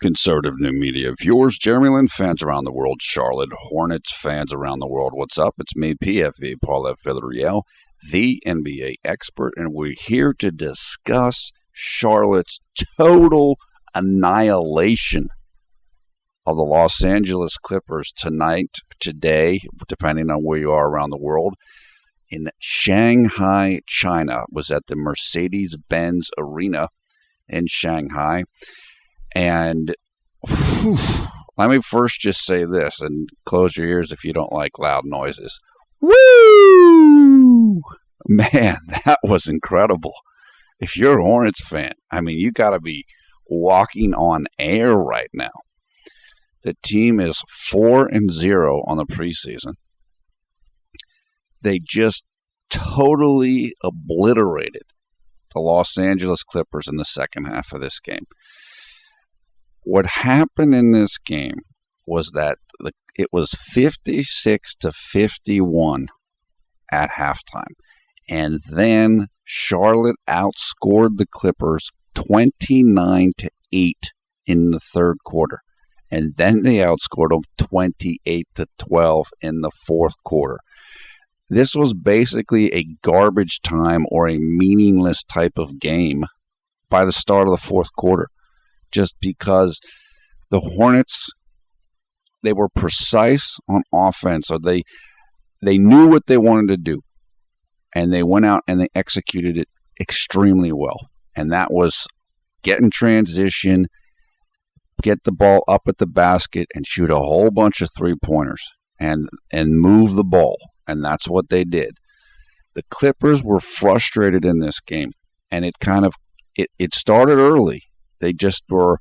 Conservative new media viewers, J-Lin fans around the world, Charlotte Hornets fans around the world. What's up? It's me, PFV, Paul F. Villarreal, the NBA expert, and we're here to discuss Charlotte's total annihilation of the Los Angeles Clippers today, depending on where you are around the world, in Shanghai, China. It was at the Mercedes-Benz Arena in Shanghai. And let me first just say this, and close your ears if you don't like loud noises. Woo! Man, that was incredible. If you're a Hornets fan, I mean, you got to be walking on air right now. The team is 4-0 on the preseason. They just totally obliterated the Los Angeles Clippers in the second half of this game. What happened in this game was that it was 56-51 at halftime. And then Charlotte outscored the Clippers 29-8 in the third quarter. And then they outscored them 28-12 in the fourth quarter. This was basically a garbage time or a meaningless type of game by the start of the fourth quarter. Just because the Hornets, they were precise on offense. So they knew what they wanted to do. And they went out and they executed it extremely well. And that was get in transition, get the ball up at the basket, and shoot a whole bunch of three-pointers and move the ball. And that's what they did. The Clippers were frustrated in this game. And it started early. They just were,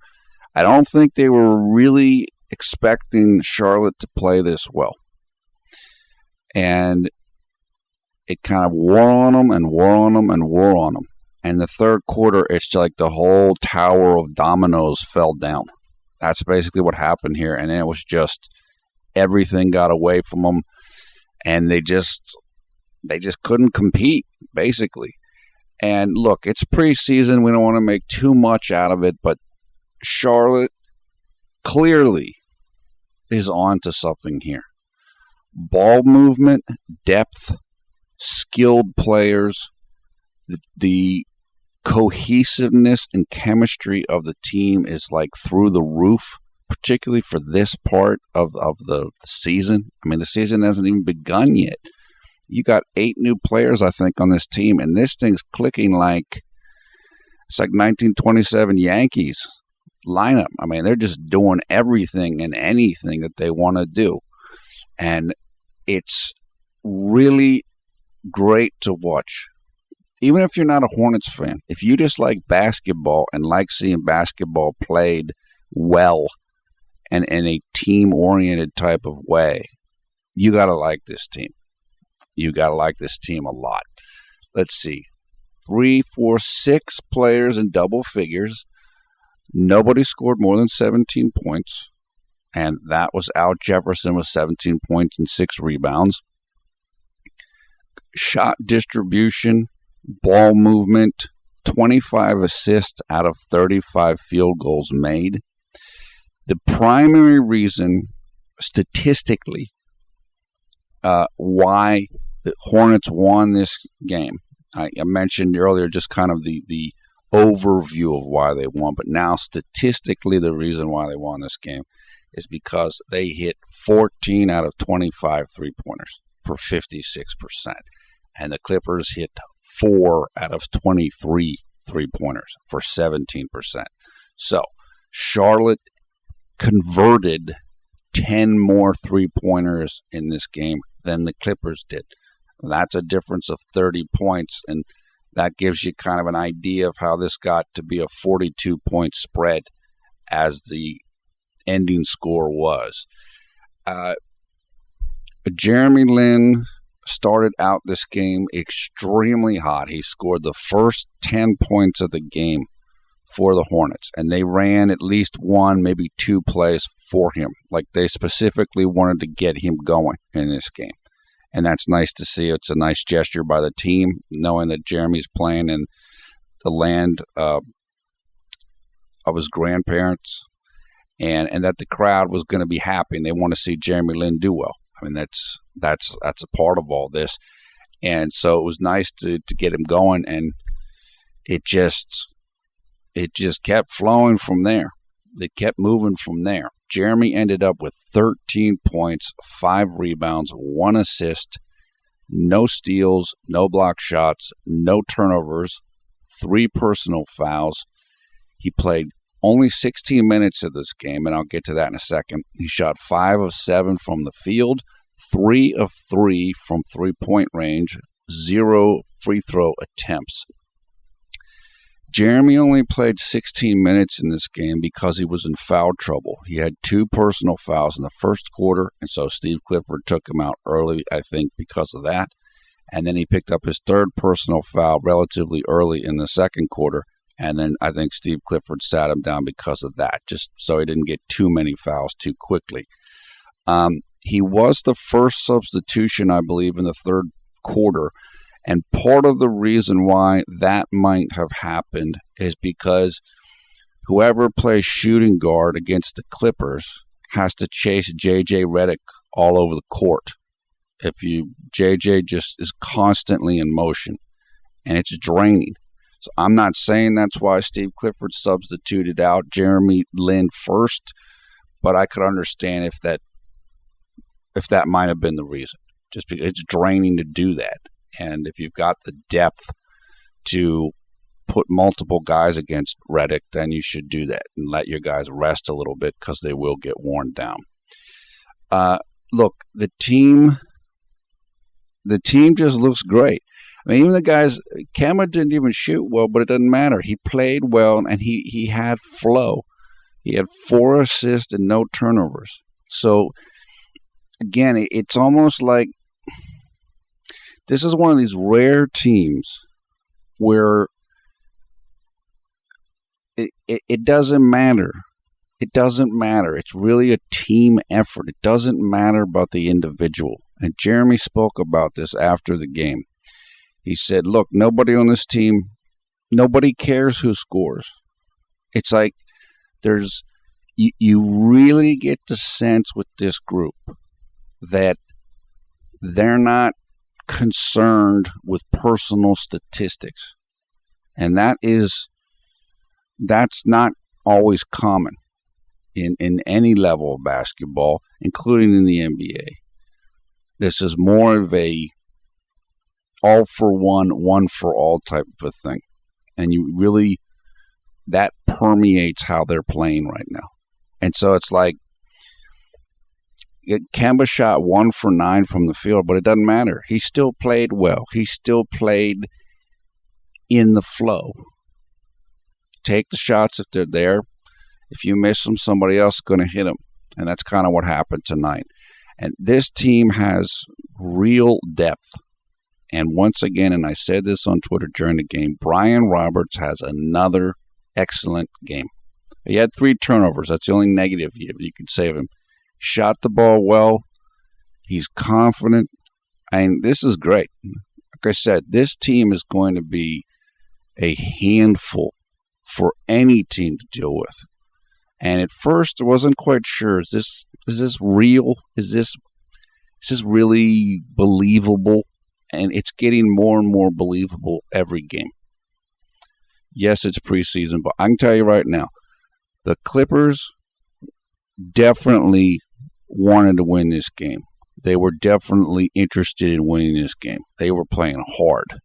I don't think they were really expecting Charlotte to play this well. And it kind of wore on them and wore on them and wore on them. And the third quarter, it's like the whole tower of dominoes fell down. That's basically what happened here. And it was just everything got away from them. And they just couldn't compete, basically. And look, it's preseason. We don't want to make too much out of it, but Charlotte clearly is on to something here. Ball movement, depth, skilled players, the cohesiveness and chemistry of the team is like through the roof, particularly for this part of the season. I mean, the season hasn't even begun yet. You got 8 new players, I think, on this team, and this thing's clicking like it's like 1927 Yankees lineup. I mean, they're just doing everything and anything that they want to do, and it's really great to watch. Even if you're not a Hornets fan, if you just like basketball and like seeing basketball played well and in a team-oriented type of way, you got to like this team. You got to like this team a lot. Let's see. 3, 4, 6 players in double figures. Nobody scored more than 17 points. And that was Al Jefferson with 17 points and 6 rebounds. Shot distribution, ball movement, 25 assists out of 35 field goals made. The primary reason, statistically, why the Hornets won this game. I mentioned earlier just kind of the overview of why they won, but now statistically the reason why they won this game is because they hit 14 out of 25 three-pointers for 56%, and the Clippers hit 4 out of 23 three-pointers for 17%. So Charlotte converted 10 more three-pointers in this game than the Clippers did. That's a difference of 30 points, and that gives you kind of an idea of how this got to be a 42-point spread as the ending score was. J-Lin started out this game extremely hot. He scored the first 10 points of the game for the Hornets, and they ran at least one, maybe 2 plays for him. Like they specifically wanted to get him going in this game. And that's nice to see. It's a nice gesture by the team, knowing that Jeremy's playing in the land of his grandparents. and that the crowd was going to be happy and they want to see Jeremy Lin do well. I mean, that's a part of all this. And so it was nice to get him going, and it just kept flowing from there. It kept moving from there. Jeremy ended up with 13 points, 5 rebounds, 1 assist, no steals, no block shots, no turnovers, 3 personal fouls. He played only 16 minutes of this game, and I'll get to that in a second. He shot 5 of 7 from the field, 3 of 3 from three-point range, 0 free throw attempts. Jeremy only played 16 minutes in this game because he was in foul trouble. He had 2 personal fouls in the first quarter, and so Steve Clifford took him out early, I think, because of that. And then he picked up his 3rd personal foul relatively early in the second quarter, and then I think Steve Clifford sat him down because of that, just so he didn't get too many fouls too quickly. He was the first substitution, I believe, in the third quarter. And part of the reason why that might have happened is because whoever plays shooting guard against the Clippers has to chase J.J. Redick all over the court. J.J. just is constantly in motion, and it's draining. So I'm not saying that's why Steve Clifford substituted out Jeremy Lin first, but I could understand if that might have been the reason. Just because it's draining to do that. And if you've got the depth to put multiple guys against Redick, then you should do that and let your guys rest a little bit because they will get worn down. Look, the team just looks great. I mean, even the guys, Kemba didn't even shoot well, but it doesn't matter. He played well, and he had flow. He had 4 assists and no turnovers. So, again, it's almost like this is one of these rare teams where it doesn't matter. It doesn't matter. It's really a team effort. It doesn't matter about the individual. And Jeremy spoke about this after the game. He said, look, nobody on this team, nobody cares who scores. It's like you really get the sense with this group that they're not concerned with personal statistics. And that's not always common in any level of basketball, including in the NBA. This is more of a all for one for all type of a thing. And that permeates how they're playing right now. And so it's like, Kemba shot 1 for 9 from the field, but it doesn't matter. He still played well. He still played in the flow. Take the shots if they're there. If you miss them, somebody else is going to hit them. And that's kind of what happened tonight. And this team has real depth. And once again, and I said this on Twitter during the game, Brian Roberts has another excellent game. He had 3 turnovers. That's the only negative you could say of him. Shot the ball well. He's confident. And this is great. Like I said, this team is going to be a handful for any team to deal with. And at first, I wasn't quite sure. Is this real? Is this really believable? And it's getting more and more believable every game. Yes, it's preseason, but I can tell you right now, the Clippers definitely wanted to win this game. They were definitely interested in winning this game. They were playing hard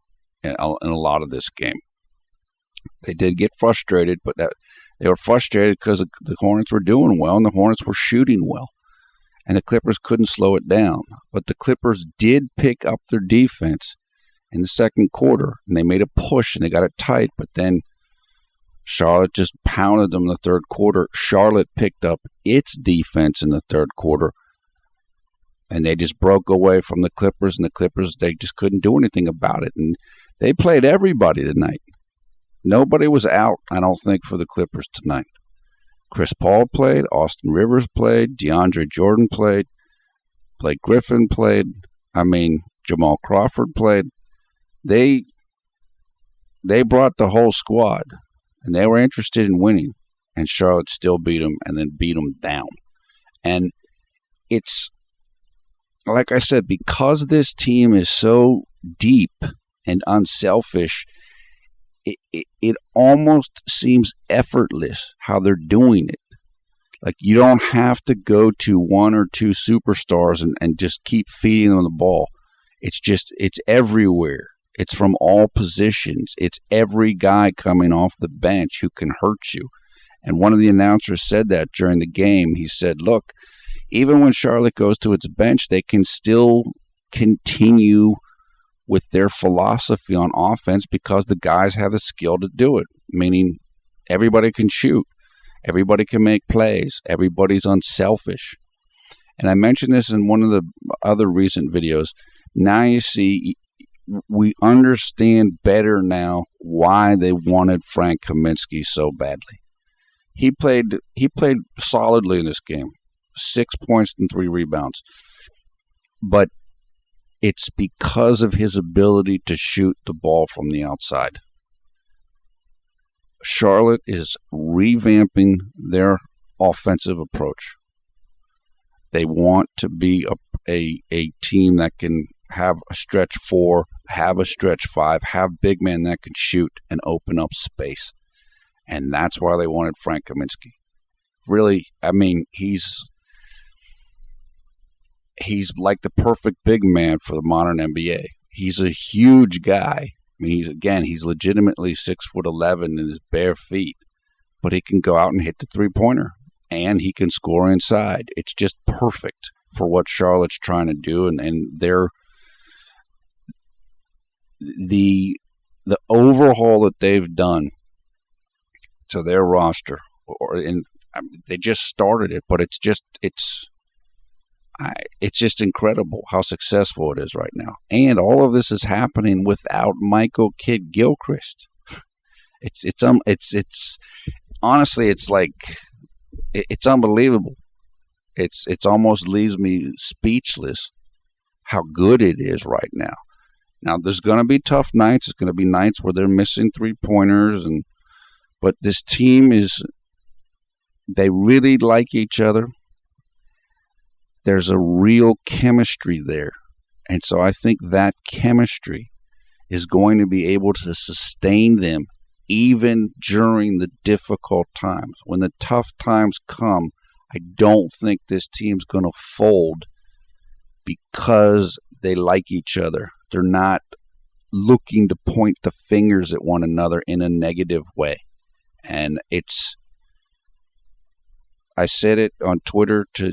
in a lot of this game. They did get frustrated, but they were frustrated because the Hornets were doing well and the Hornets were shooting well. And the Clippers couldn't slow it down. But the Clippers did pick up their defense in the second quarter, and they made a push and they got it tight, but then Charlotte just pounded them in the third quarter. Charlotte picked up its defense in the third quarter, and they just broke away from the Clippers, and the Clippers, they just couldn't do anything about it. And they played everybody tonight. Nobody was out, I don't think, for the Clippers tonight. Chris Paul played, Austin Rivers played, DeAndre Jordan played, Blake Griffin played, Jamal Crawford played. They brought the whole squad. And they were interested in winning. and Charlotte still beat them and then beat them down. And it's, like I said, because this team is so deep and unselfish, it almost seems effortless how they're doing it. Like, you don't have to go to one or two superstars and just keep feeding them the ball. It's everywhere. It's from all positions. It's every guy coming off the bench who can hurt you. And one of the announcers said that during the game. He said, look, even when Charlotte goes to its bench, they can still continue with their philosophy on offense because the guys have the skill to do it, meaning everybody can shoot. Everybody can make plays. Everybody's unselfish. And I mentioned this in one of the other recent videos. Now you see, we understand better now why they wanted Frank Kaminsky so badly. He played solidly in this game. 6 points and 3 rebounds. But it's because of his ability to shoot the ball from the outside. Charlotte is revamping their offensive approach. They want to be a team that can have a stretch 4, have a stretch 5, have big men that can shoot and open up space. And that's why they wanted Frank Kaminsky. Really, I mean, he's like the perfect big man for the modern NBA. He's a huge guy. I mean, he's legitimately 6'11" in his bare feet, but he can go out and hit the three-pointer, and he can score inside. It's just perfect for what Charlotte's trying to do, and they're the overhaul that they've done to their roster, they just started it, but it's just incredible how successful it is right now. And all of this is happening without Michael Kidd-Gilchrist. It's honestly, it's like, it's unbelievable. It's almost leaves me speechless how good it is right now. Now, there's going to be tough nights. It's going to be nights where they're missing three-pointers, but this team they really like each other. There's a real chemistry there. And so I think that chemistry is going to be able to sustain them even during the difficult times. When the tough times come, I don't think this team's going to fold because they like each other. They're not looking to point the fingers at one another in a negative way. And I said it on Twitter to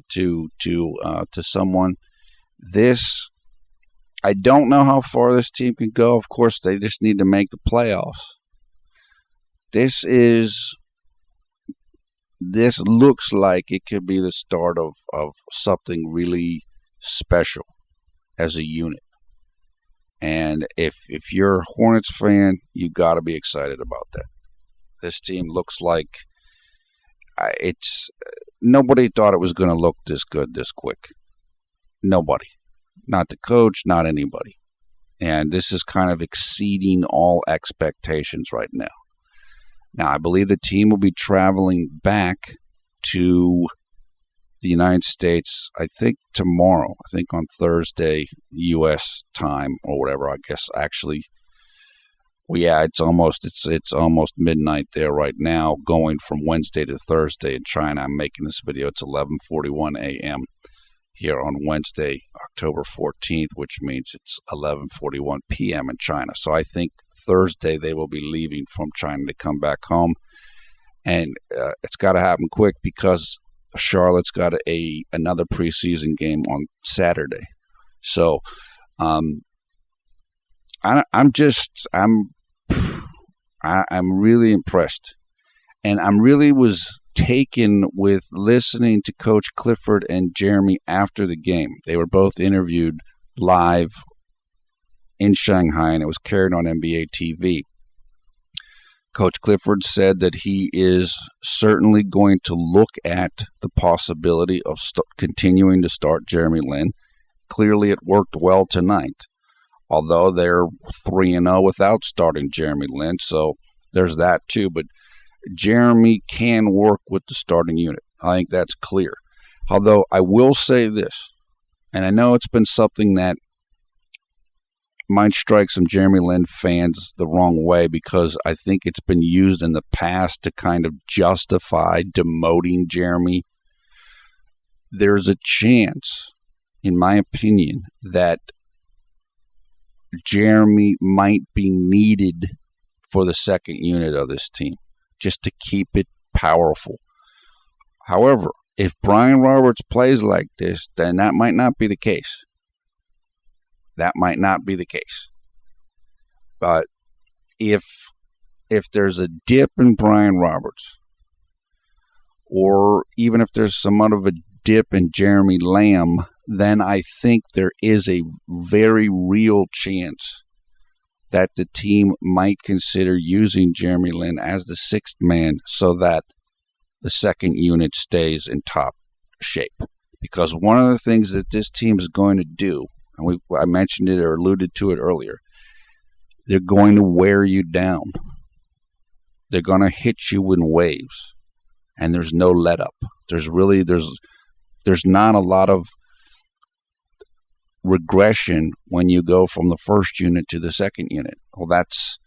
someone. I don't know how far this team can go. Of course, they just need to make the playoffs. This looks like it could be the start of something really special as a unit. And if you're a Hornets fan, you got to be excited about that. This team looks like nobody thought it was going to look this good this quick. Nobody. Not the coach, not anybody. And this is kind of exceeding all expectations right now. Now, I believe the team will be traveling back to the United States, I think tomorrow. I think on Thursday, U.S. time or whatever. I guess actually, well, yeah, it's almost midnight there right now, going from Wednesday to Thursday in China. I'm making this video. It's 11:41 a.m. here on Wednesday, October 14th, which means it's 11:41 p.m. in China. So I think Thursday they will be leaving from China to come back home, and it's got to happen quick because Charlotte's got another preseason game on Saturday. So I'm really impressed, and I'm really was taken with listening to Coach Clifford and Jeremy after the game. They were both interviewed live in Shanghai, and it was carried on NBA TV. Coach Clifford said that he is certainly going to look at the possibility of continuing to start Jeremy Lin. Clearly, it worked well tonight, although they're 3-0 without starting Jeremy Lin, so there's that too. But Jeremy can work with the starting unit. I think that's clear. Although I will say this, and I know it's been something that might strike some Jeremy Lin fans the wrong way because I think it's been used in the past to kind of justify demoting Jeremy. There's a chance, in my opinion, that Jeremy might be needed for the second unit of this team, just to keep it powerful. However, if Brian Roberts plays like this, then that might not be the case. That might not be the case. But if there's a dip in Brian Roberts, or even if there's somewhat of a dip in Jeremy Lamb, then I think there is a very real chance that the team might consider using Jeremy Lin as the sixth man so that the second unit stays in top shape. Because one of the things that this team is going to do, and I mentioned it or alluded to it earlier, they're going to wear you down. They're going to hit you in waves, and there's no let up. There's not a lot of regression when you go from the first unit to the second unit. Well, that's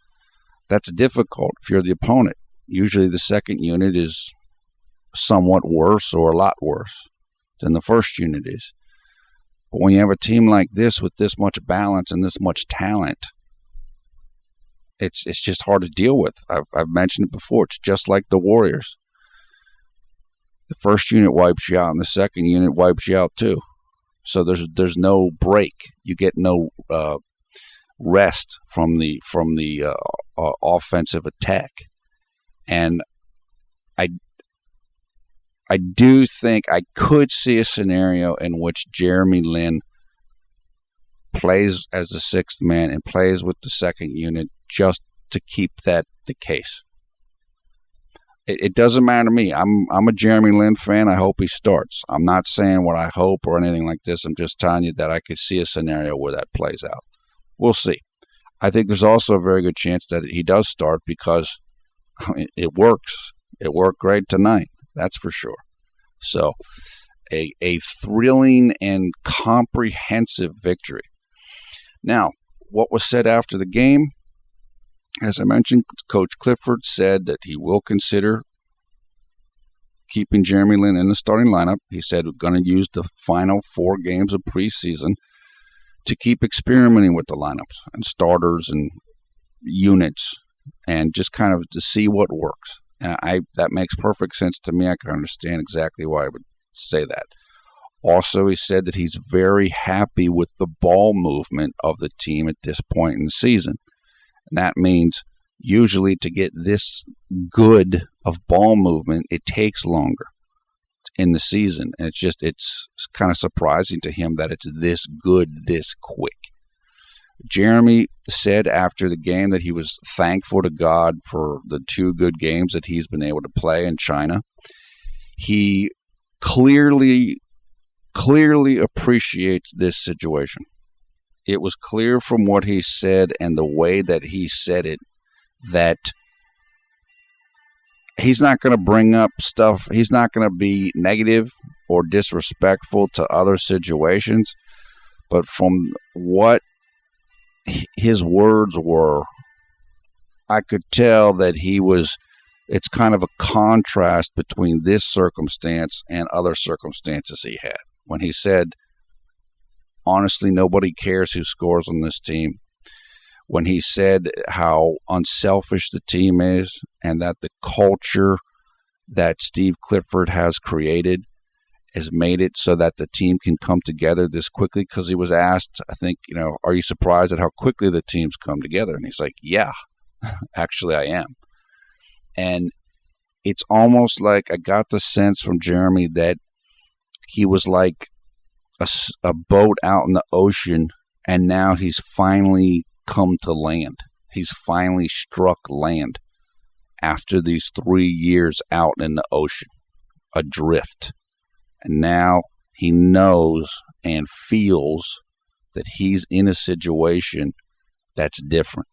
difficult if you're the opponent. Usually the second unit is somewhat worse or a lot worse than the first unit is. But when you have a team like this with this much balance and this much talent, it's just hard to deal with. I've mentioned it before. It's just like the Warriors. The first unit wipes you out, and the second unit wipes you out too. So there's no break. You get no rest from the offensive attack, and I do think I could see a scenario in which Jeremy Lin plays as a sixth man and plays with the second unit just to keep that the case. It doesn't matter to me. I'm a Jeremy Lin fan. I hope he starts. I'm not saying what I hope or anything like this. I'm just telling you that I could see a scenario where that plays out. We'll see. I think there's also a very good chance that he does start because it works. It worked great tonight. That's for sure. So a thrilling and comprehensive victory. Now, what was said after the game? As I mentioned, Coach Clifford said that he will consider keeping Jeremy Lin in the starting lineup. He said we're going to use the final 4 games of preseason to keep experimenting with the lineups and starters and units and just kind of to see what works. And that makes perfect sense to me. I can understand exactly why I would say that. Also, he said that he's very happy with the ball movement of the team at this point in the season. And that means usually to get this good of ball movement, it takes longer in the season. And it's kind of surprising to him that it's this good, this quick. Jeremy said after the game that he was thankful to God for the 2 good games that he's been able to play in China. He clearly appreciates this situation. It was clear from what he said and the way that he said it that he's not going to bring up stuff. He's not going to be negative or disrespectful to other situations. But from what his words were, I could tell that it's kind of a contrast between this circumstance and other circumstances he had. When he said, honestly, nobody cares who scores on this team. When he said how unselfish the team is and that the culture that Steve Clifford has created has made it so that the team can come together this quickly, because he was asked, I think, are you surprised at how quickly the teams come together? And he's like, yeah, actually I am. And it's almost like I got the sense from Jeremy that he was like a boat out in the ocean, and now he's finally come to land. He's finally struck land after these 3 years out in the ocean, adrift. And now he knows and feels that he's in a situation that's different.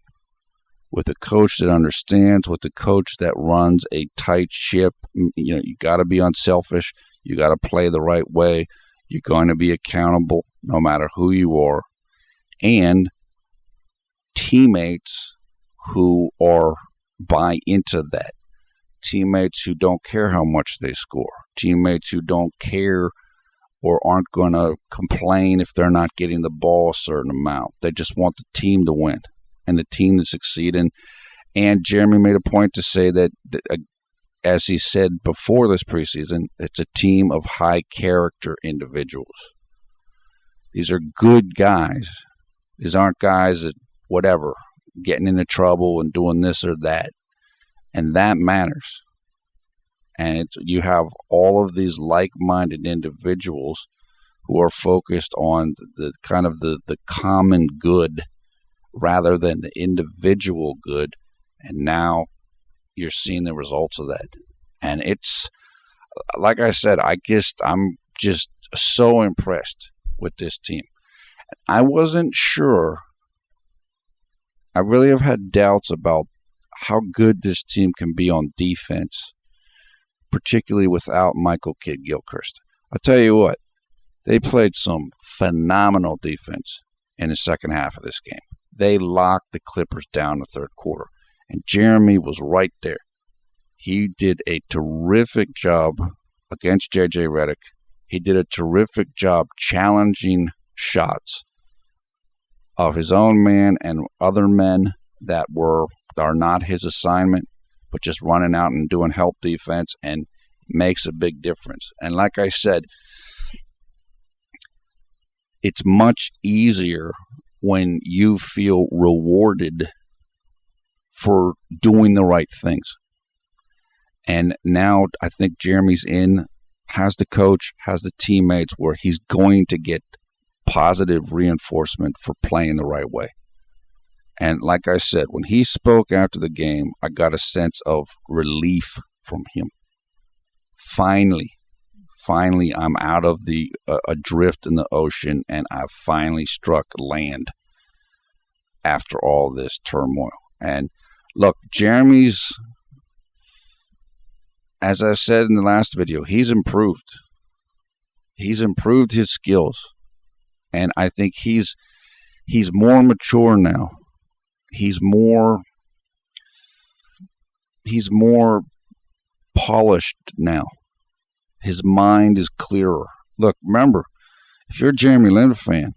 with a coach that understands, with a coach that runs a tight ship. You got to be unselfish. You got to play the right way. You're going to be accountable no matter who you are. And teammates who buy into that. Teammates who don't care how much they score. Teammates who don't care or aren't going to complain if they're not getting the ball a certain amount. They just want the team to win and the team to succeed. And Jeremy made a point to say that, as he said before this preseason, it's a team of high-character individuals. These are good guys. These aren't guys that, whatever, getting into trouble and doing this or that. And that matters. And you have all of these like-minded individuals who are focused on the kind of the common good rather than the individual good. And now you're seeing the results of that. And it's, like I said, I'm just so impressed with this team. I wasn't sure. I really have had doubts about how good this team can be on defense, particularly without Michael Kidd-Gilchrist. I'll tell you what, they played some phenomenal defense in the second half of this game. They locked the Clippers down in the third quarter, and Jeremy was right there. He did a terrific job against J.J. Redick. He did a terrific job challenging shots of his own man and other men that are not his assignment, but just running out and doing help defense, and makes a big difference. And like I said, it's much easier when you feel rewarded for doing the right things. And now I think Jeremy's has the coach, has the teammates where he's going to get positive reinforcement for playing the right way. And like I said, when he spoke after the game, I got a sense of relief from him. Finally, I'm out of the adrift in the ocean, and I've finally struck land after all this turmoil. And look, Jeremy's, as I said in the last video, he's improved. He's improved his skills. And I think he's more mature now. He's more polished now. His mind is clearer. Look, remember, if you're a Jeremy Lin fan,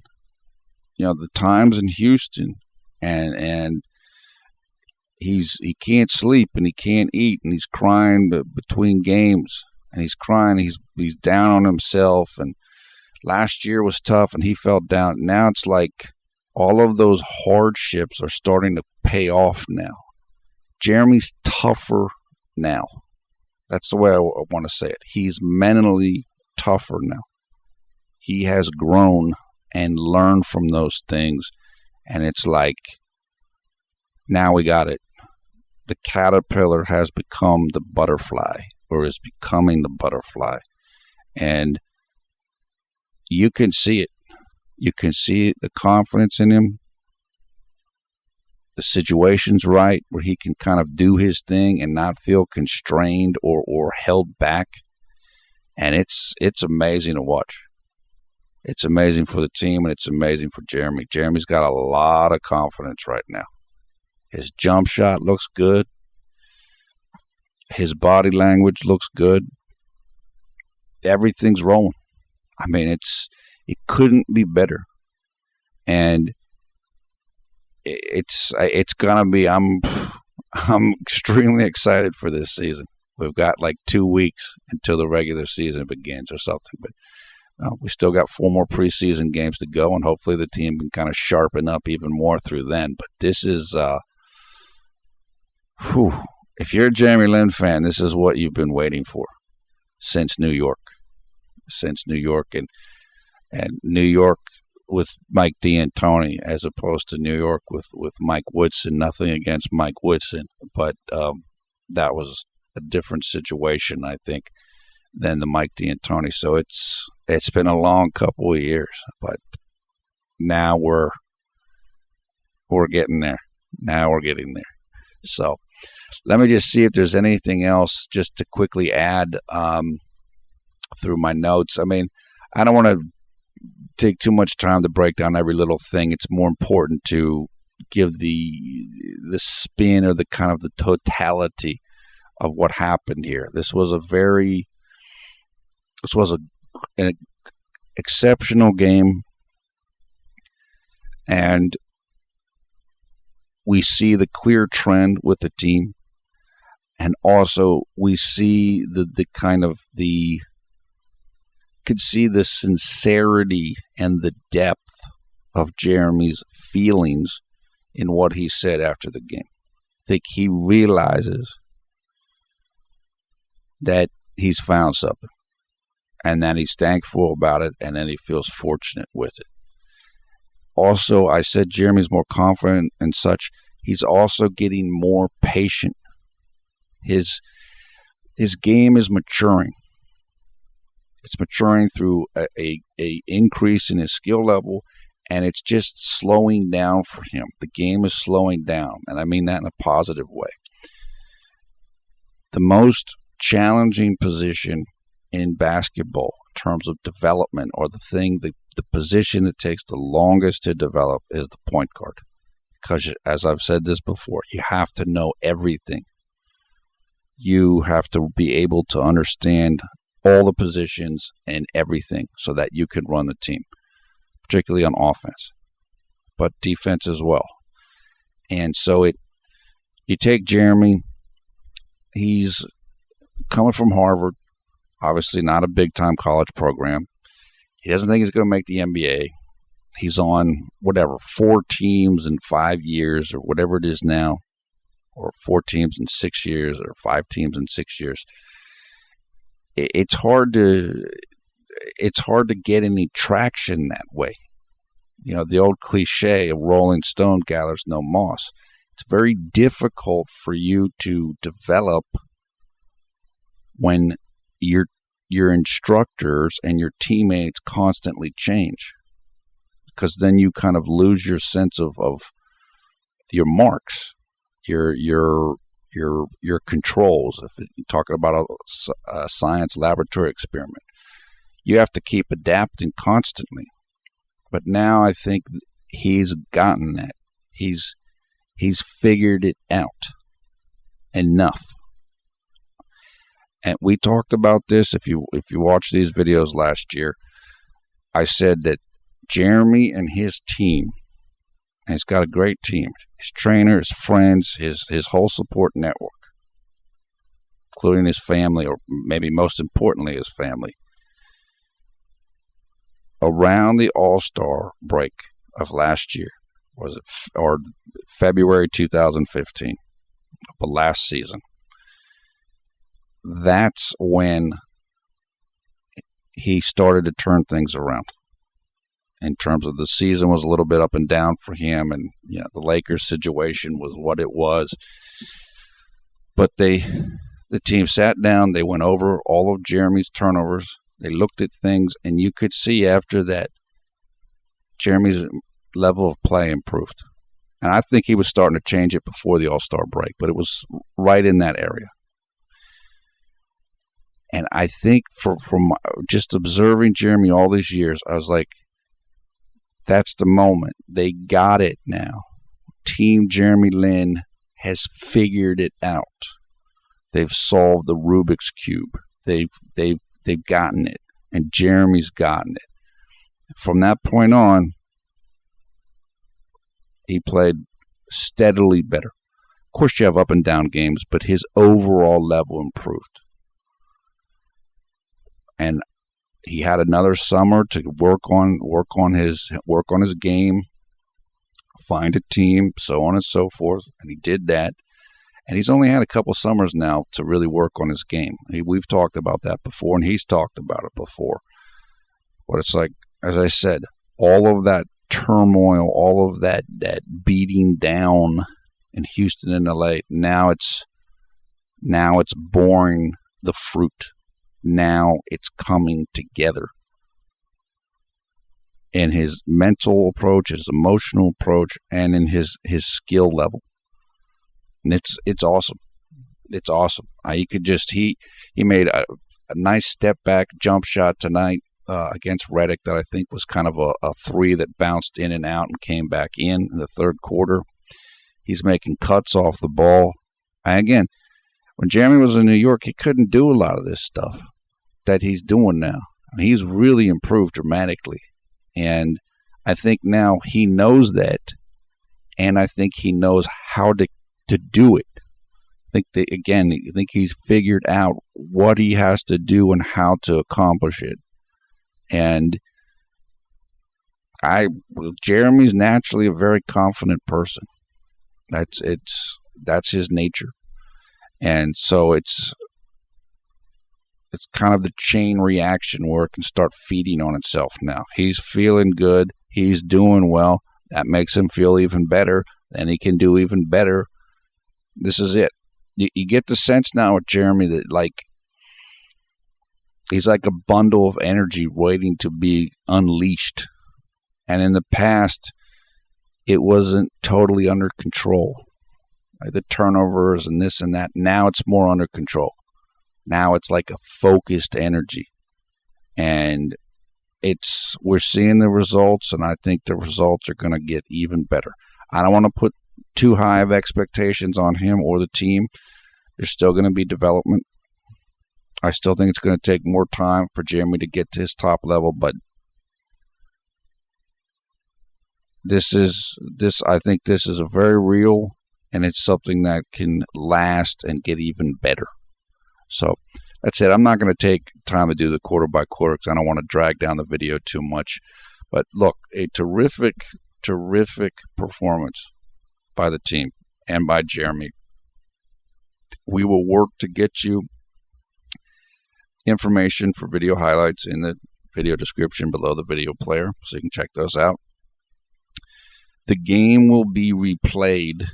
the times in Houston, and he can't sleep and he can't eat and he's crying between games and he's crying. He's down on himself, and last year was tough and he felt down. Now it's like all of those hardships are starting to pay off now. Jeremy's tougher now. That's the way I want to say it. He's mentally tougher now. He has grown and learned from those things, and it's like, now we got it. The caterpillar has become the butterfly, or is becoming the butterfly, and you can see it. You can see the confidence in him. The situation's right where he can kind of do his thing and not feel constrained or held back. And it's amazing to watch. It's amazing for the team, and it's amazing for Jeremy. Jeremy's got a lot of confidence right now. His jump shot looks good. His body language looks good. Everything's rolling. I mean, it couldn't be better. And it's gonna be. I'm extremely excited for this season. We've got like 2 weeks until the regular season begins or something, but we still got 4 more preseason games to go, and hopefully the team can kind of sharpen up even more through then. But this is, if you're a Jeremy Lin fan, this is what you've been waiting for since New York, and New York with Mike D'Antoni, as opposed to New York with Mike Woodson. Nothing against Mike Woodson, but that was a different situation, I think, than the Mike D'Antoni. So it's been a long couple of years, but now we're getting there. Now we're getting there. So let me just see if there's anything else just to quickly add through my notes. I mean, I don't want to take too much time to break down every little thing. It's more important to give the spin or the kind of the totality of what happened here. This was an exceptional game, and we see the clear trend with the team, and also we see could see the sincerity and the depth of Jeremy's feelings in what he said after the game. I think he realizes that he's found something, and that he's thankful about it, and then he feels fortunate with it. Also, I said Jeremy's more confident and such. He's also getting more patient. His game is maturing. It's maturing through a increase in his skill level, and it's just slowing down for him. The game is slowing down, and I mean that in a positive way. The most challenging position in basketball in terms of development, or the position that takes the longest to develop, is the point guard. Because, as I've said this before, you have to know everything. You have to be able to understand all the positions and everything so that you can run the team, particularly on offense, but defense as well. And so you take Jeremy, he's coming from Harvard, obviously not a big-time college program. He doesn't think he's going to make the NBA. He's on, 4 teams in 5 years or whatever it is now, or 4 teams in 6 years or 5 teams in 6 years. It's hard to get any traction that way. You know, the old cliche of Rolling Stone gathers no moss. It's very difficult for you to develop when your instructors and your teammates constantly change, because then you kind of lose your sense of your marks, your controls. If you're talking about a science laboratory experiment, you have to keep adapting constantly. But now I think he's gotten that. He's figured it out enough. And we talked about this. If you watch these videos last year, I said that Jeremy and his team, and he's got a great team, his trainer, his friends, his whole support network, including his family, or maybe most importantly his family, around the All-Star break of last year, or February 2015, of last season, that's when he started to turn things around. In terms of the season was a little bit up and down for him, and the Lakers situation was what it was. But the team sat down, they went over all of Jeremy's turnovers, they looked at things, and you could see after that Jeremy's level of play improved. And I think he was starting to change it before the All-Star break, but it was right in that area. And I think from just observing Jeremy all these years, I was like, that's the moment. They got it now. Team Jeremy Lin has figured it out. They've solved the Rubik's Cube. They've gotten it, and Jeremy's gotten it. From that point on, he played steadily better. Of course, you have up and down games, but his overall level improved. And he had another summer to work on his game, find a team, so on and so forth, and he did that. And he's only had a couple summers now to really work on his game. We've talked about that before, and he's talked about it before. But it's like, as I said, all of that turmoil, all of that beating down in Houston and LA, now it's bearing the fruit. Now it's coming together in his mental approach, his emotional approach, and in his skill level. And it's awesome. It's awesome. He made a nice step back jump shot tonight against Reddick that I think was kind of a three that bounced in and out and came back in the third quarter. He's making cuts off the ball. And again, when Jeremy was in New York, he couldn't do a lot of this stuff that he's doing now. He's really improved dramatically. And I think now he knows that, and I think he knows how to do it. I think he's figured out what he has to do and how to accomplish it. And Jeremy's naturally a very confident person. That's his nature. And so it's kind of the chain reaction where it can start feeding on itself now. He's feeling good. He's doing well. That makes him feel even better. Then he can do even better. This is it. You get the sense now with Jeremy that he's like a bundle of energy waiting to be unleashed. And in the past, it wasn't totally under control. Like the turnovers and this and that. Now it's more under control. Now it's like a focused energy. And we're seeing the results, and I think the results are going to get even better. I don't want to put too high of expectations on him or the team. There's still going to be development. I still think it's going to take more time for Jeremy to get to his top level, but I think this is a very real, and it's something that can last and get even better. So that's it. I'm not going to take time to do the quarter by quarter because I don't want to drag down the video too much. But look, a terrific performance by the team and by Jeremy. We will work to get you information for video highlights in the video description below the video player, so you can check those out. The game will be replayed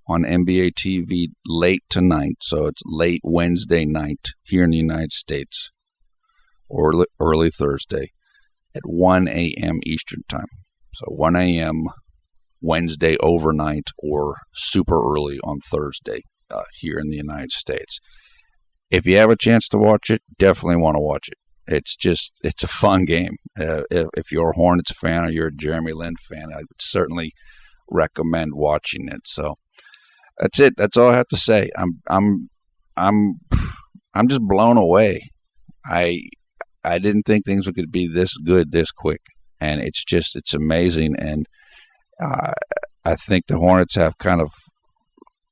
on NBA TV late tonight, so it's late Wednesday night here in the United States, or early Thursday at 1 a.m. Eastern Time. So 1 a.m. Wednesday overnight or super early on Thursday here in the United States. If you have a chance to watch it, definitely want to watch it. It's a fun game. If you're a Hornets fan or you're a Jeremy Lin fan, I would certainly recommend watching it. So that's it. That's all I have to say. I'm just blown away. I didn't think things could be this good this quick, and it's amazing. And I think the Hornets have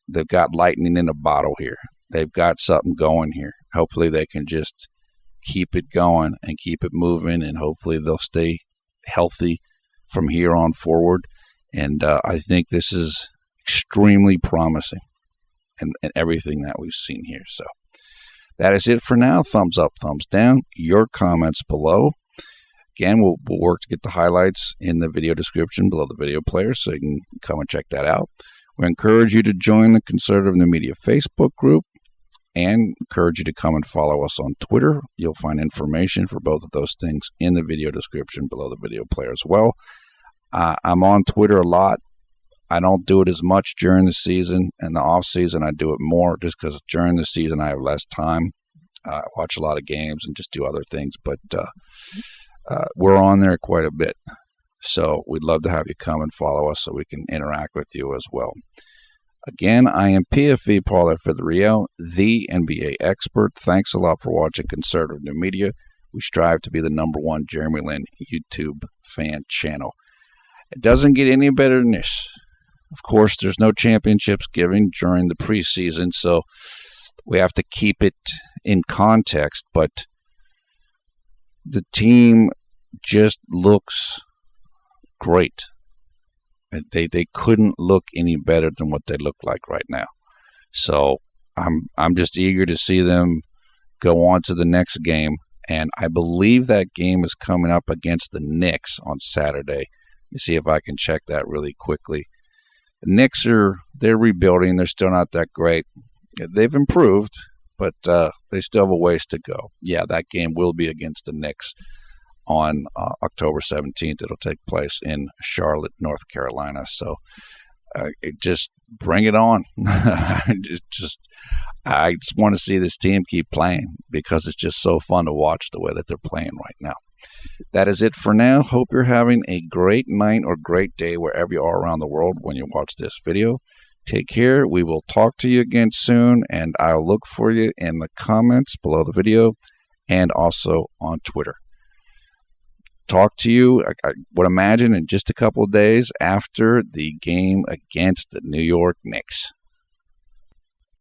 they've got lightning in a bottle here. They've got something going here. Hopefully they can just keep it going and keep it moving, and hopefully they'll stay healthy from here on forward. And I think this is extremely promising and everything that we've seen here. So that is it for now. Thumbs up, thumbs down. Your comments below. Again, we'll work to get the highlights in the video description below the video player, so you can come and check that out. We encourage you to join the Conservative New Media Facebook group, and encourage you to come and follow us on Twitter. You'll find information for both of those things in the video description below the video player as well. I'm on Twitter a lot. I don't do it as much during the season. In the off season, I do it more just because during the season I have less time. I watch a lot of games and just do other things, but we're on there quite a bit. So we'd love to have you come and follow us so we can interact with you as well. Again, I am PFE Paul Fideriel, the NBA expert. Thanks a lot for watching Conservative New Media. We strive to be the #1 Jeremy Lin YouTube fan channel. It doesn't get any better than this. Of course, there's no championships given during the preseason, so we have to keep it in context. But the team just looks great. They couldn't look any better than what they look like right now. So I'm just eager to see them go on to the next game. And I believe that game is coming up against the Knicks on Saturday. Let me see if I can check that really quickly. The Knicks they're rebuilding. They're still not that great. They've improved, but they still have a ways to go. Yeah, that game will be against the Knicks on October 17th. It'll take place in Charlotte, North Carolina. So just bring it on. I just want to see this team keep playing because it's just so fun to watch the way that they're playing right now. That is it for now. Hope you're having a great night or great day wherever you are around the world when you watch this video. Take care. We will talk to you again soon, and I'll look for you in the comments below the video and also on Twitter. Talk to you, I would imagine, in just a couple of days after the game against the New York Knicks.